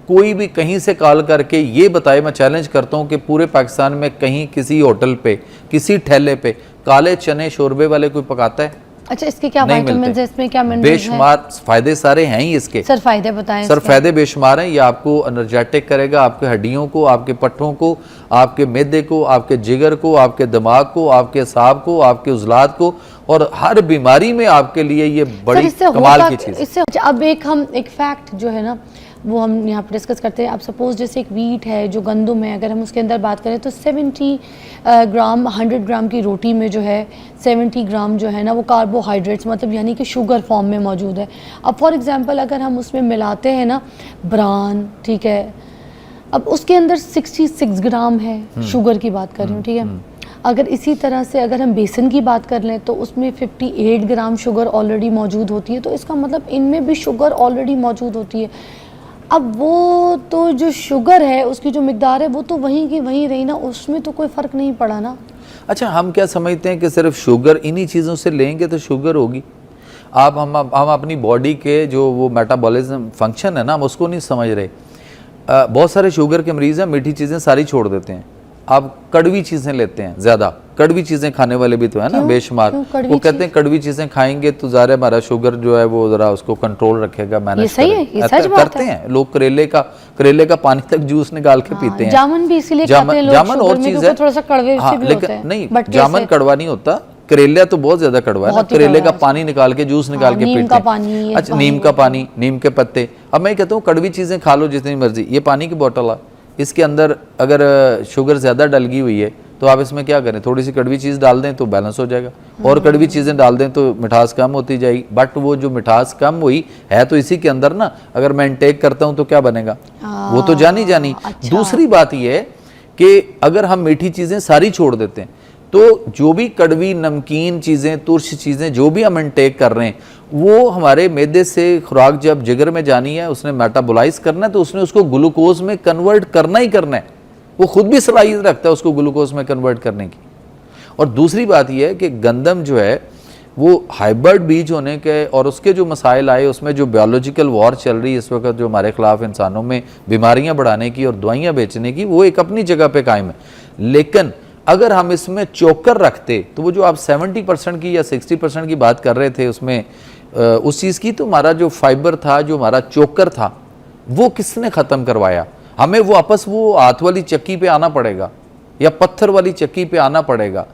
कोई भी कहीं से कॉल करके ये बताए, मैं चैलेंज करता हूँ कि पूरे पाकिस्तान में कहीं किसी होटल पे, किसी ठेले पे काले चने शोरबे वाले कोई पकाता है? अच्छा, इसके क्या विटामिन्स है, इसमें क्या मिनरल्स हैं? बेशुमार फायदे सारे हैं ही इसके। सर फायदे बताएं। सर फायदे बेशुमार हैं। ये आपको एनर्जेटिक करेगा, आपके हड्डियों को, आपके पट्टों को, आपके मैदे को, आपके जिगर को, आपके दिमाग को, आपके असाब को, आपके उजलात को, और हर बीमारी में आपके लिए ये बड़ी कमाल की चीज़। इससे अब हम एक फैक्ट जो है ना वो हम यहाँ पर डिस्कस करते हैं। अब सपोज जैसे एक वीट है जो गंदम है, अगर हम उसके अंदर बात करें तो 70 ग्राम 100 ग्राम की रोटी में जो है 70 ग्राम जो है ना वो कार्बोहाइड्रेट्स, मतलब यानी कि शुगर फॉर्म में मौजूद है। अब फॉर एग्जांपल अगर हम उसमें मिलाते हैं ना ब्रान, ठीक है, अब उसके अंदर 66 ग्राम है, शुगर की बात कर रही हूँ, ठीक है। अगर इसी तरह से अगर हम बेसन की बात कर लें तो उसमें 58 ग्राम शुगर ऑलरेडी मौजूद होती है, तो इसका मतलब इनमें भी शुगर ऑलरेडी मौजूद होती है। अब वो तो जो शुगर है उसकी जो मिकदार है वो तो वहीं की वहीं रही ना, उसमें तो कोई फ़र्क नहीं पड़ा ना। अच्छा, हम क्या समझते हैं कि सिर्फ शुगर इन्हीं चीज़ों से लेंगे तो शुगर होगी? हम अपनी बॉडी के जो वो मेटाबॉलिज्म फंक्शन है ना, हम उसको नहीं समझ रहे। बहुत सारे शुगर के मरीज़ हैं, मीठी चीज़ें सारी छोड़ देते हैं, आप कड़वी चीज़ें लेते हैं ज़्यादा। कड़वी चीज़ें खाने वाले भी तो है ना बेशुमार। वो कहते हैं कड़वी चीज़ें खाएंगे तो ज़ाहिर है हमारा शुगर जो है वो ज़रा उसको कंट्रोल रखेगा, मैनेज करते हैं लोग। करेले का पानी तक जूस निकाल के पीते हैं। जामुन भी इसीलिए खाते हैं लोग, जामुन और चीज़ है, थोड़ा सा कड़वे से भी होता है। नहीं, जामुन कड़वा नहीं होता, करेला तो बहुत ज्यादा कड़वा है ना। करेले का पानी निकाल के जूस निकाल के पीते हैं। अच्छा, नीम का पानी, नीम के पत्ते। अब मैं कहता हूँ कड़वी चीजें खा लो जितनी मर्जी। ये पानी की बोतल है, इसके अंदर अगर शुगर ज्यादा डल गई हुई है तो आप इसमें क्या करें, थोड़ी सी कड़वी चीज़ डाल दें तो बैलेंस हो जाएगा, और कड़वी चीज़ें डाल दें तो मिठास कम होती जाएगी। बट वो जो मिठास कम हुई है तो इसी के अंदर ना, अगर मैं इंटेक करता हूं तो क्या बनेगा, वो तो जानी। अच्छा। दूसरी बात ये है कि अगर हम मीठी चीज़ें सारी छोड़ देते हैं तो जो भी कड़वी, नमकीन चीज़ें, तुर्श चीज़ें जो भी हम इंटेक कर रहे हैं वो हमारे मैदे से खुराक जब जिगर में जानी है, उसने मेटाबोलाइज करना है तो उसने उसको ग्लूकोज में कन्वर्ट करना ही करना है। वो खुद भी सलाहियत रखता है उसको ग्लूकोज में कन्वर्ट करने की। और दूसरी बात यह है कि गंदम जो है वो हाइब्रिड बीज होने के और उसके जो मसाइल आए, उसमें जो बायोलॉजिकल वॉर चल रही है इस वक्त जो हमारे खिलाफ इंसानों में बीमारियां बढ़ाने की और दवाइयां बेचने की, वो एक अपनी जगह पे कायम है। लेकिन अगर हम इसमें चोकर रखते तो वो जो आप 70% की या 60% की बात कर रहे थे उसमें उस चीज़ की, तो हमारा जो फाइबर था, जो हमारा चोकर था, वो किसने ख़त्म करवाया? हमें वो वापस वो हाथ वाली चक्की पे आना पड़ेगा या पत्थर वाली चक्की पे आना पड़ेगा।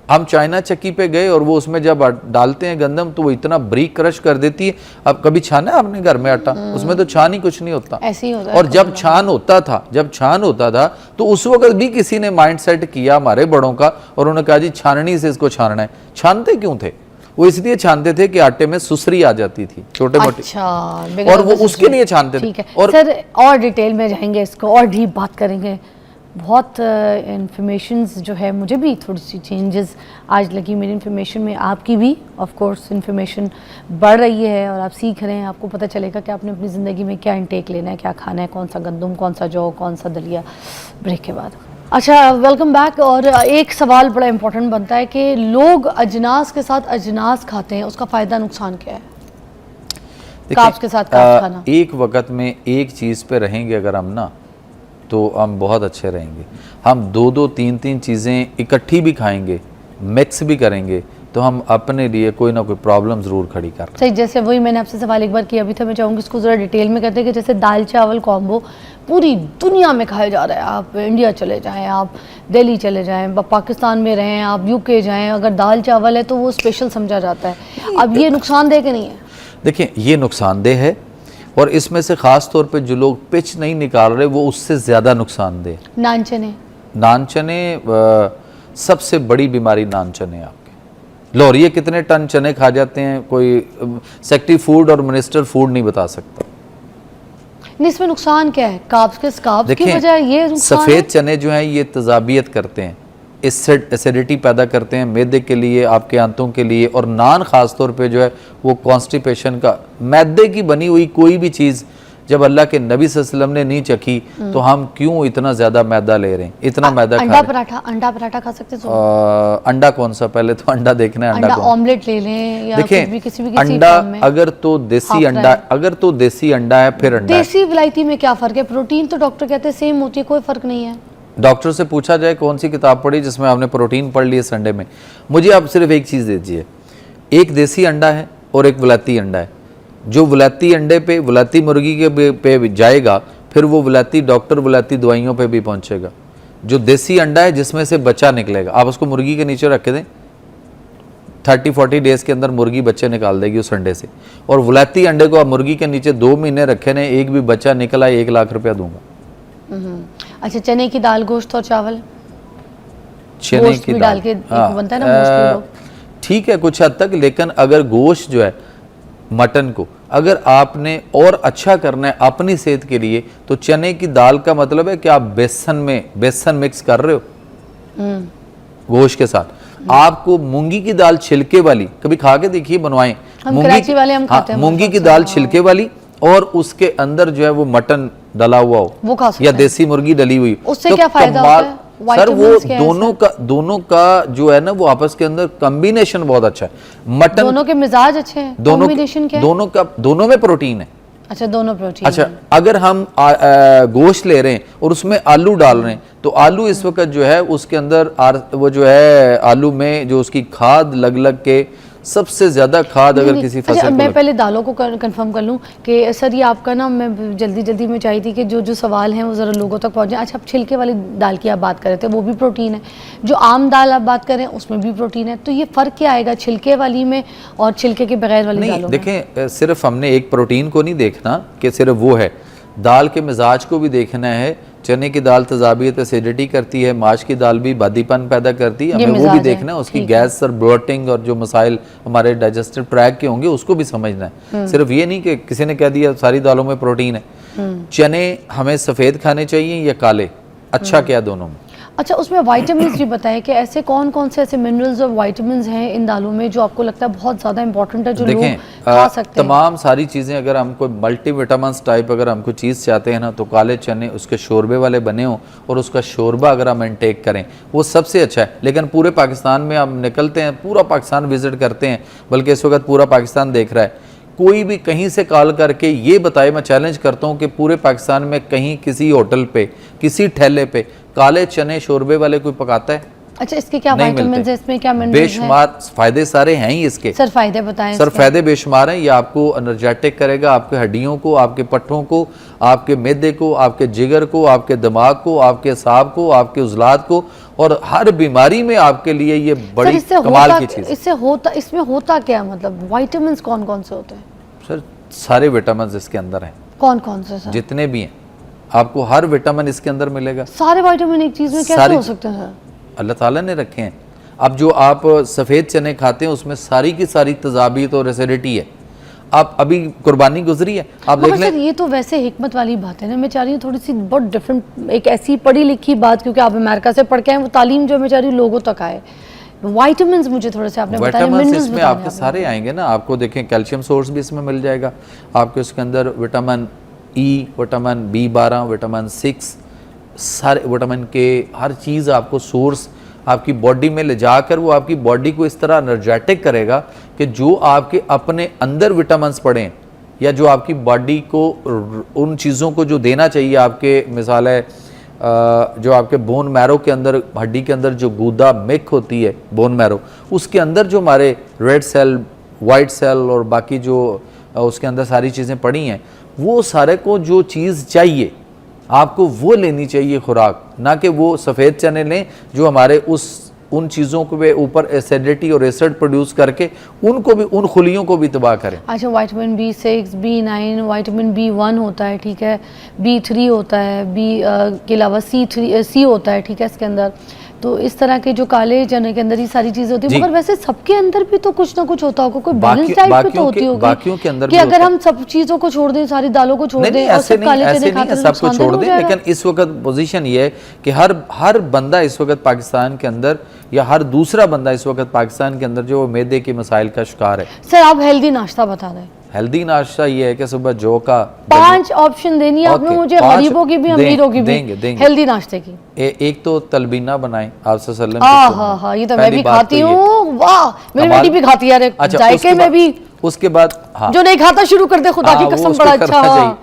हम चाइना चक्की पे गए और वो उसमें जब डालते हैं गंदम तो वो इतना ब्रीक क्रश कर देती है। अब कभी छाना है आपने घर में आटा? उसमें तो छान ही कुछ नहीं होता, ऐसे ही होता है। और जब छान होता था तो उस वक्त भी किसी ने माइंड सेट किया हमारे बड़ों का और उन्होंने कहा जी छाननी से इसको छानना है। छानते क्यों थे? वो इसलिए छानते थे कि आटे में सुसरी आ जाती थी छोटे मोटे। अच्छा, और वो उसके लिए छानते थे। और सर और डिटेल में जाएंगे, इसको और डीप बात करेंगे। बहुत इंफॉर्मेशंस जो है, मुझे भी थोड़ी सी चेंजेस आज लगी मेरी इन्फॉर्मेशन में, आपकी भी ऑफ कोर्स इन्फॉर्मेशन बढ़ रही है और आप सीख रहे हैं। आपको पता चलेगा कि आपने अपनी ज़िंदगी में क्या इंटेक लेना है, क्या खाना है, कौन सा गंदम, कौन सा जौ, कौन सा दलिया। ब्रेक के बाद अच्छा, वेलकम बैक। और एक सवाल बड़ा इंपॉर्टेंट बनता है कि लोग अजनास के साथ अजनास खाते हैं, उसका फ़ायदा नुकसान क्या है? कार्ब्स के साथ कार्ब्स खाना। एक वक्त में एक चीज़ पे रहेंगे अगर हम ना, तो हम बहुत अच्छे रहेंगे। हम दो दो तीन तीन चीज़ें इकट्ठी भी खाएंगे, मिक्स भी करेंगे, तो हम अपने लिए कोई ना कोई प्रॉब्लम ज़रूर खड़ी कर रहे हैं। सही, जैसे वही मैंने आपसे सवाल एक बार किया भी था, मैं चाहूँगी इसको ज़रा डिटेल में कहते हैं कि जैसे दाल चावल कॉम्बो पूरी दुनिया में खाया जा रहा है। आप इंडिया चले जाएँ, आप दिल्ली चले जाएँ, पाकिस्तान में रहें, आप यूके जाएँ, अगर दाल चावल है तो वो स्पेशल समझा जाता है। अब ये नुकसानदेह कि नहीं है? देखिए, ये नुकसानदेह है और इसमें से ख़ास तौर पे जो लोग पिच नहीं निकाल रहे वो उससे ज़्यादा नुकसानदेह। नान चने सबसे बड़ी बीमारी नान चने। आपके लाहौरिये कितने टन चने खा जाते हैं, कोई सेक्रेटरी फूड और मिनिस्टर फूड नहीं बता सकता। नहीं, इसमें नुकसान क्या है? कार्ब्स की वजह ये नुकसान सफ़ेद चने जो हैं ये तजाबियत करते हैं, एसिडिटी पैदा करते हैं मैदे के लिए, आपके आंतों के लिए। और नान ख़ास तौर पे जो है वो कॉन्स्टिपेशन का, मैदे की बनी हुई कोई भी चीज़ जब अल्लाह के नबी सल्लल्लाहु अलैहि वसल्लम ने नहीं चखी तो हम क्यों इतना ज्यादा मैदा ले रहे हैं, इतना मैदा खा अंडा रहे पराठा, अंडा पराठा खा सकते हैं? अंडा कौन सा, पहले तो अंडा देखना है। अंडा ऑमलेट ले लें या कुछ भी, किसी भी अंडा अगर तो देसी अंडा, अगर तो देसी अंडा है फिर अंडा। देसी विलायती में क्या फर्क है? प्रोटीन तो डॉक्टर कहते हैं सेम होती है, कोई फर्क नहीं है। डॉक्टर से पूछा जाए कौन सी किताब पढ़ी जिसमें आपने प्रोटीन पढ़ लिया संडे में। मुझे आप सिर्फ एक चीज़ दीजिए, एक देसी अंडा है और एक विलायती अंडा है। जो विलायती अंडे पे, विलायती मुर्गी के पे जाएगा, फिर वो विलायती डॉक्टर विलायती दवाइयों पे भी पहुंचेगा। जो देसी अंडा है जिसमें से बच्चा निकलेगा, आप उसको मुर्गी के नीचे रख दें, 30-40 डेज के अंदर मुर्गी बच्चे निकाल देगी उस अंडे से। और विलायती अंडे को आप मुर्गी के नीचे 2 महीने रखे ने, एक भी बच्चा निकला, 1 लाख रुपया दूंगा। अच्छा, चने की दाल, गोश्त और चावल, चने की दाल डाल के बनता है ना मोस्टली लोग, ठीक है कुछ हद तक। लेकिन अगर गोश्त जो है मटन को अगर आपने और अच्छा करना है अपनी सेहत के लिए, तो चने की दाल का मतलब है कि आप बेसन मिक्स कर रहे हो गोश्त के साथ। आपको मूंगी की दाल छिलके वाली मूंगी की दाल छिलके वाली और उसके अंदर जो है वो मटन डला हुआ हो, वो खा सकते या देसी मुर्गी डली हुई, उससे क्या फायदा होता है? सर वो दोनों का जो है ना वो आपस के अंदर कॉम्बिनेशन बहुत अच्छा है। मटन, दोनों के मिजाज अच्छे हैं, कॉम्बिनेशन क्या है? दोनों में प्रोटीन है। अच्छा, दोनों प्रोटीन। अच्छा, अगर हम गोश्त ले रहे हैं और उसमें आलू डाल रहे हैं, तो आलू इस वक्त जो है उसके अंदर वो जो है आलू में जो उसकी खाद लग के सबसे ज्यादा खाद अगर किसी फसल अच्छा, मैं पहले दालों को कंफर्म कर लूं कि सर ये आपका ना, मैं जल्दी में चाहिए थी कि जो सवाल हैं वो ज़रा लोगों तक पहुंचे। अच्छा, आप छिलके वाली दाल की आप बात कर रहे थे, वो भी प्रोटीन है। जो आम दाल आप बात कर रहे हैं उसमें भी प्रोटीन है, तो ये फ़र्क क्या आएगा छिलके वाली में और छिलके के बगैर वाली दालों में? देखें, सिर्फ हमने एक प्रोटीन को नहीं देखना कि सिर्फ वो है, दाल के मिजाज को भी देखना है। चने की दाल तजाबियत एसिडिटी करती है, माश की दाल भी बादीपन पैदा करती है, हमें वो भी देखना है। उसकी गैस और ब्लोटिंग और जो मसाइल हमारे डाइजेस्टिव ट्रैक के होंगे उसको भी समझना है। सिर्फ ये नहीं कि किसी ने कह दिया सारी दालों में प्रोटीन है। चने हमें सफ़ेद खाने चाहिए या काले, अच्छा क्या दोनों में। अच्छा, उसमें वाइटामिन भी बताएं कि ऐसे कौन कौन से ऐसे मिनरल्स और वाइटामिन हैं इन दालों में जो आपको लगता है बहुत ज़्यादा इंपॉर्टेंट है, जो लोग खा सकते हैं? तमाम सारी चीज़ें, अगर हमको मल्टीविटामिन टाइप अगर हमको चीज़ चाहते हैं ना, तो काले चने उसके शोरबे वाले बने हों और उसका शोरबा अगर हम इनटेक करें वो सबसे अच्छा है। लेकिन पूरे पाकिस्तान में हम निकलते हैं, पूरा पाकिस्तान विजिट करते हैं, बल्कि इस वक्त पूरा पाकिस्तान देख रहा है। कोई भी कहीं से कॉल करके ये बताए, मैं चैलेंज करता हूँ कि पूरे पाकिस्तान में कहीं किसी होटल पे, किसी ठेले पे काले चने शोरबे वाले कोई पकाता है? अच्छा, इसके क्या विटामिन है, इसमें क्या मिनरल्स हैं? बेशुमार फायदे सारे हैं ही इसके। सर फायदे बताएं। सर फायदे बेशुमार हैं। ये आपको एनर्जेटिक करेगा, आपके हड्डियों को, आपके पट्टों को, आपके मैदे को, आपके जिगर को, आपके दिमाग को, आपके असाब को, आपके उजलात को, और हर बीमारी में आपके लिए ये बड़ी कमाल की चीज़। इसमें होता क्या, मतलब विटामिन कौन कौन से होते हैं? सर सारे विटामिन इसके अंदर हैं। कौन कौन से सर? जितने भी हैं, आपको हर विटामिन इसके अंदर मिलेगा। सारे विटामिन एक चीज में कैसे हो सकते हैं? अल्लाह ताला ने रखे हैं। अब जो आप सफ़ेद चने खाते हैं उसमें सारी की सारी तजाबीत और एसिडिटी है। आप अभी कुर्बानी गुजरी है, आप देख लें। ये तो वैसे हिकमत वाली बात है ना, मैं चाह रही हूँ थोड़ी सी बहुत डिफरेंट, एक ऐसी पढ़ी लिखी बात, क्योंकि आप अमेरिका से पढ़ के आए, वो तालीम जो मैं चाह रही हूँ लोगों तक आए। विटामिन मुझे थोड़े से आपने बताया, विटामिन इसमें आपके सारे आएंगे ना। आपको देखें कैल्शियम सोर्स भी इसमें मिल जाएगा आपके, उसके अंदर vitamin E, vitamin B12, vitamin 6, सारे विटामिन के हर चीज़ आपको सोर्स आपकी बॉडी में ले जाकर वो आपकी बॉडी को इस तरह एनर्जेटिक करेगा कि जो आपके अपने अंदर विटामिन्स पड़े या जो आपकी बॉडी को उन चीज़ों को जो देना चाहिए, आपके मिसाल है जो आपके बोन मैरो के अंदर, हड्डी के अंदर जो गूदा मिक होती है बोन मैरो, उसके अंदर जो हमारे रेड सेल, वाइट सेल और बाकी जो उसके अंदर सारी चीज़ें पड़ी हैं, वो सारे को जो चीज़ चाहिए आपको वो लेनी चाहिए खुराक, ना कि वो सफ़ेद चने लें जो हमारे उन चीज़ों के ऊपर एसिडिटी और एसिड प्रोड्यूस करके उनको भी, उन खुलियों को भी तबाह करें। अच्छा, vitamin B6, B9, vitamin B1 होता है, ठीक है, B3 होता है, के अलावा C होता है, ठीक है, इसके अंदर। तो इस तरह के जो काले चने के अंदर ये सारी चीजें होती है, मगर वैसे सबके अंदर भी तो कुछ ना कुछ होता होगा, कोई बैलेंस टाइप भी तो होती होगी बाकियों के अंदर कि अगर हम सब चीजों को छोड़ दें, सारी दालों को छोड़ दें और सब काले चने खाते हैं, सबको छोड़ दें। लेकिन इस वक्त पोजीशन ये है कि हर बंदा इस वक्त पाकिस्तान के अंदर, या हर दूसरा बंदा इस वक्त पाकिस्तान के अंदर जो मैदे के मसाइल का शिकार है। सर आप हेल्दी नाश्ता बता दें। हेल्दी नाश्ता ये है कि सुबह जौ का 5 ऑप्शन देनी है आपने मुझे, गरीबों की भी अमीरों की भी हेल्दी नाश्ते की। एक तो तलबीना बनाएं आप सल्लल्लाहु अलैहि वसल्लम। हाँ, ये तो मैं भी खाती हूँ, वाह मेरी बेटी भी खाती है। अच्छा, जायके में भी। उसके बाद हाँ, जो नहीं खाता शुरू कर दे, खुदा की कसम, बड़ा अच्छा।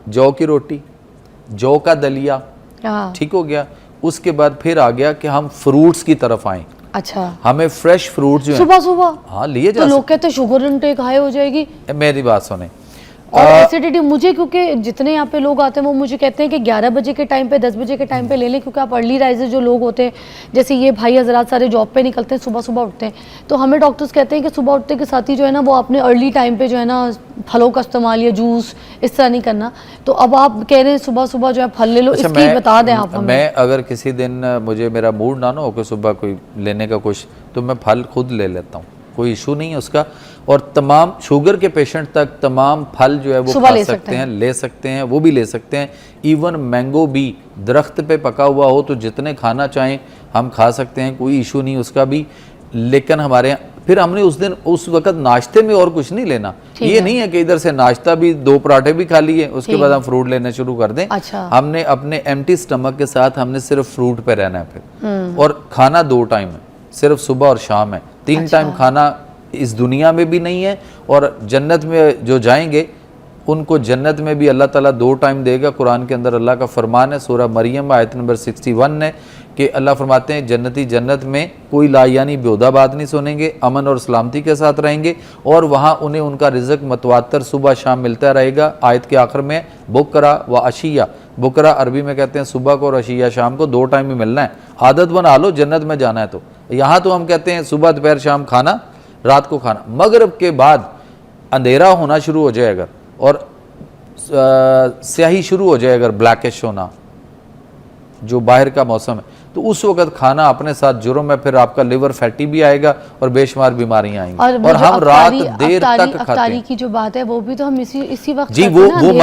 जौ की रोटी, जौ का दलिया, ठीक हो गया। उसके बाद फिर आ गया कि हम फ्रूट्स की तरफ आए। अच्छा, हमें फ्रेश फ्रूट जो सुबह सुबह हाँ लिए जा तो लोग कहते हैं शुगर इंटेक हाई हो जाएगी। मेरी बात सुने, और एसिडिटी मुझे, क्योंकि जितने यहाँ पे लोग आते हैं वो मुझे कहते हैं कि 11 बजे के टाइम पे 10 बजे के टाइम पे ले लें, क्योंकि आप अर्ली राइजर जो लोग होते हैं, जैसे ये भाई हजरात सारे जॉब पे निकलते हैं, सुबह सुबह उठते हैं, तो हमें डॉक्टर्स कहते हैं कि सुबह उठते के साथ ही जो है ना वो अपने अर्ली टाइम पे जो है ना फलों का इस्तेमाल या जूस इस तरह नहीं करना। तो अब आप कह रहे हैं सुबह सुबह जो है फल ले लो। अच्छा, इसकी बता दें आप हमें। मैं अगर किसी दिन मुझे मेरा मूड ना हो कि सुबह कोई लेने का कुछ, तो मैं फल खुद ले लेता हूँ, कोई इशू नहीं है उसका। और तमाम शुगर के पेशेंट तक तमाम फल जो है वो खा सकते हैं, ले सकते हैं, वो भी ले सकते हैं। इवन मैंगो भी दरख्त पे पका हुआ हो तो जितने खाना चाहें हम खा सकते हैं, कोई इशू नहीं उसका भी। लेकिन हमारे यहाँ फिर हमने उस दिन उस वक्त नाश्ते में और कुछ नहीं लेना। ये नहीं है कि इधर से नाश्ता भी 2 पराठे भी खा लिए, उसके बाद हम फ्रूट लेना शुरू कर दें। अच्छा। हमने अपने एम्प्टी स्टमक के साथ हमने सिर्फ फ्रूट पे रहना है फिर। और खाना 2 टाइम है, सिर्फ सुबह और शाम है। 3 टाइम खाना इस दुनिया में भी नहीं है, और जन्नत में जो जाएंगे उनको जन्नत में भी अल्लाह ताला 2 टाइम देगा। कुरान के अंदर अल्लाह का फरमान है, सूरह मरियम आयत नंबर 61 है कि अल्लाह फरमाते हैं जन्नती जन्नत में कोई लायानी बेहुदा बात नहीं सुनेंगे, अमन और सलामती के साथ रहेंगे, और वहाँ उन्हें उनका रिज़्क मतवातर सुबह शाम मिलता रहेगा। आयत के आखिर में बुकरा व अशिया, बुकरा अरबी में कहते हैं सुबह को और अशिया शाम को, 2 टाइम ही मिलना है। आदत बना लो, जन्नत में जाना है तो। यहाँ तो हम कहते हैं सुबह दोपहर शाम खाना, रात को खाना। मगरिब के बाद अंधेरा होना शुरू हो जाए अगर, और स्याही शुरू हो जाए अगर, ब्लैकिश होना जो बाहर का मौसम है, तो उस वक्त खाना अपने साथ जुर्म है, फिर आपका लिवर फैटी भी आएगा और बेशुमार बीमारियां आएंगी। और हम रात देर तक खाते हैं। की जो बात है वो भी तो हम इसी वक्त जी, वो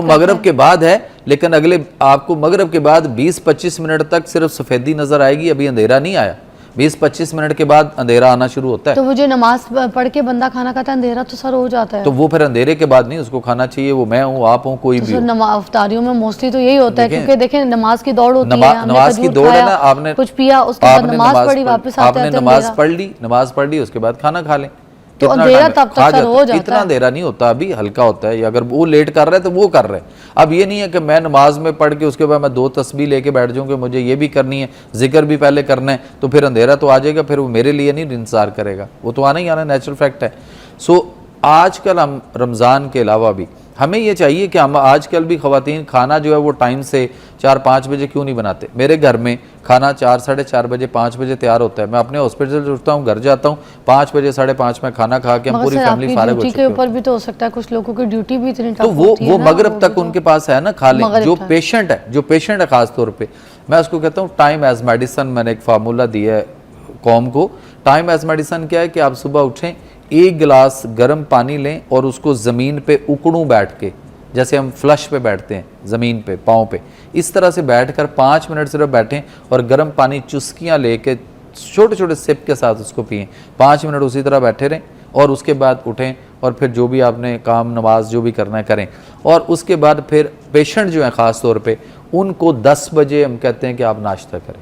मगरिब के बाद है। लेकिन अगले आपको मगरिब के बाद 20-25 मिनट तक सिर्फ सफेदी नजर आएगी, अभी अंधेरा नहीं आया। 20-25 मिनट के बाद अंधेरा आना शुरू होता है। तो वो जो नमाज पढ़ के बंदा खाना खाता है, अंधेरा तो सर हो जाता है। तो वो फिर अंधेरे के बाद नहीं उसको खाना चाहिए, वो मैं हूँ, आप हूँ, कोई भी हो। इफ्तारियों में मोस्टली तो यही होता है, क्योंकि देखें नमाज की दौड़ होती है। नमाज की दौड़ है ना, आपने कुछ पिया, उसके बाद नमाज पढ़ी, वापस आते आपने नमाज पढ़ ली, उसके बाद खाना खा लें, तो अंधेरा तब तक सर हो जाता है। इतना अंधेरा नहीं होता, अभी हल्का होता है। या अगर वो लेट कर रहा है तो वो कर रहे हैं। अब ये नहीं है कि मैं नमाज में पढ़ के उसके बाद मैं 2 तस्बीह लेके बैठ जाऊँ कि मुझे ये भी करनी है, जिक्र भी पहले करना है, तो फिर अंधेरा तो आ जाएगा, फिर वो मेरे लिए नहीं इंतजार करेगा, वो तो आना ही आना, नेचुरल फैक्ट है। सो आजकल हम रमज़ान के अलावा भी हमें ये चाहिए कि हम आजकल भी ख़वातीन खाना जो है वो टाइम से 4-5 बजे क्यों नहीं बनाते। मेरे घर में खाना 4-4:30 बजे 5 बजे तैयार होता है। मैं अपने हॉस्पिटल से उठता हूँ, घर जाता हूँ, 5 बजे 5:30 में खाना खा के हम पूरी फैमिली फारिग हो चुकी है। के ऊपर भी तो हो सकता है, कुछ लोगों की ड्यूटी भी इतनी तो वो मगरिब तक उनके पास है ना, खा लें। जो पेशेंट है खास तौर पर, मैं उसको कहता हूँ टाइम एज मेडिसन। मैंने एक फार्मूला दिया है कौम को। टाइम एज मेडिसन क्या है कि आप सुबह उठें, 1 गिलास गर्म पानी लें और उसको ज़मीन पे उकड़ूं बैठ के, जैसे हम फ्लश पे बैठते हैं ज़मीन पे, पाँव पे, इस तरह से बैठकर 5 मिनट सिर्फ बैठें और गर्म पानी चुस्कियाँ लेके छोटे छोटे सिप के साथ उसको पिएं। 5 मिनट उसी तरह बैठे रहें और उसके बाद उठें और फिर जो भी आपने काम नमाज जो भी करना है करें। और उसके बाद फिर पेशेंट जो हैं ख़ास तौर पे, उनको 10 बजे हम कहते हैं कि आप नाश्ता करें,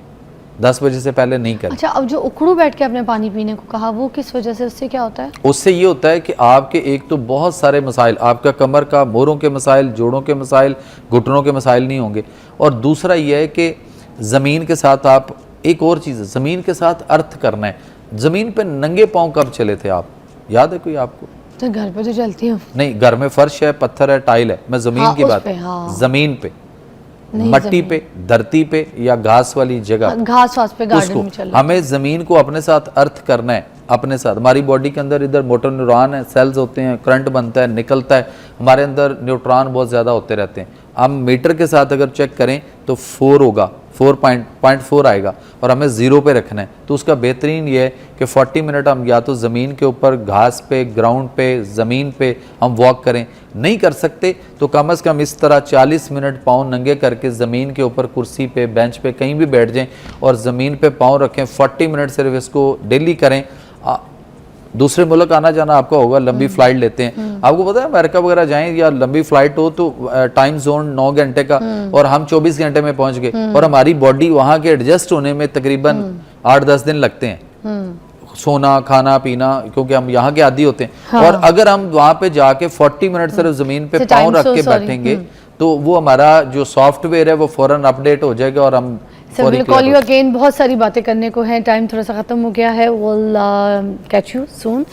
10 बजे से पहले नहीं करें। अच्छा, अब जो उखड़ू बैठ के आपने पानी पीने को कहा, वो किस वजह से, उससे क्या होता है? उससे ये होता है कि आपके एक तो बहुत सारे मसाइल, आपका कमर का, मोरों के मसाइल, जोड़ों के मसाइल, घुटनों के मसाइल नहीं होंगे। और दूसरा ये है कि ज़मीन के साथ आप, एक और चीज़ है, ज़मीन के साथ अर्थ करना है। ज़मीन पे नंगे पाँव कब चले थे आप, याद है कोई आपको? तो घर पे तो चलती हूँ। नहीं, घर में फर्श है, पत्थर है, टाइल है, मैं ज़मीन की बात, ज़मीन पे, मट्टी पे, धरती पे या घास वाली जगह, घास पे गार्डन में चल, हमें ज़मीन को अपने साथ अर्थ करना है। अपने साथ हमारी बॉडी के अंदर इधर मोटर न्यूरॉन है, सेल्स होते हैं, करंट बनता है, निकलता है, हमारे अंदर न्यूट्रॉन बहुत ज़्यादा होते रहते हैं। हम मीटर के साथ अगर चेक करें तो 4 होगा, 4.4 आएगा और हमें 0 पे रखना है। तो उसका बेहतरीन ये है कि 40 मिनट हम या तो ज़मीन के ऊपर, घास पे, ग्राउंड पे, ज़मीन पे हम वॉक करें। नहीं कर सकते तो कम से कम इस तरह 40 मिनट पाँव नंगे करके ज़मीन के ऊपर, कुर्सी पे, बेंच पे, कहीं भी बैठ जाएं और ज़मीन पे पाँव रखें। 40 मिनट सिर्फ इसको डेली करें। दूसरे मुल्क आना जाना आपका होगा, लंबी फ्लाइट लेते हैं, आपको पता है अमेरिका वगैरह जाएं या लंबी फ्लाइट हो तो टाइम जोन 9 घंटे का और हम 24 घंटे में पहुंच गए, और हमारी बॉडी वहां के एडजस्ट होने में तकरीबन 8-10 दिन लगते हैं, सोना खाना पीना, क्योंकि हम यहाँ के आदी होते हैं। हाँ। और अगर हम वहां पे जाके 40 मिनट सिर्फ जमीन पे पाँव रख के बैठेंगे तो वो हमारा जो सॉफ्टवेयर है वो फौरन अपडेट हो जाएगा और हम sir will call you again. बहुत सारी बातें करने को हैं, टाइम थोड़ा सा खत्म हो गया है। Will catch you soon.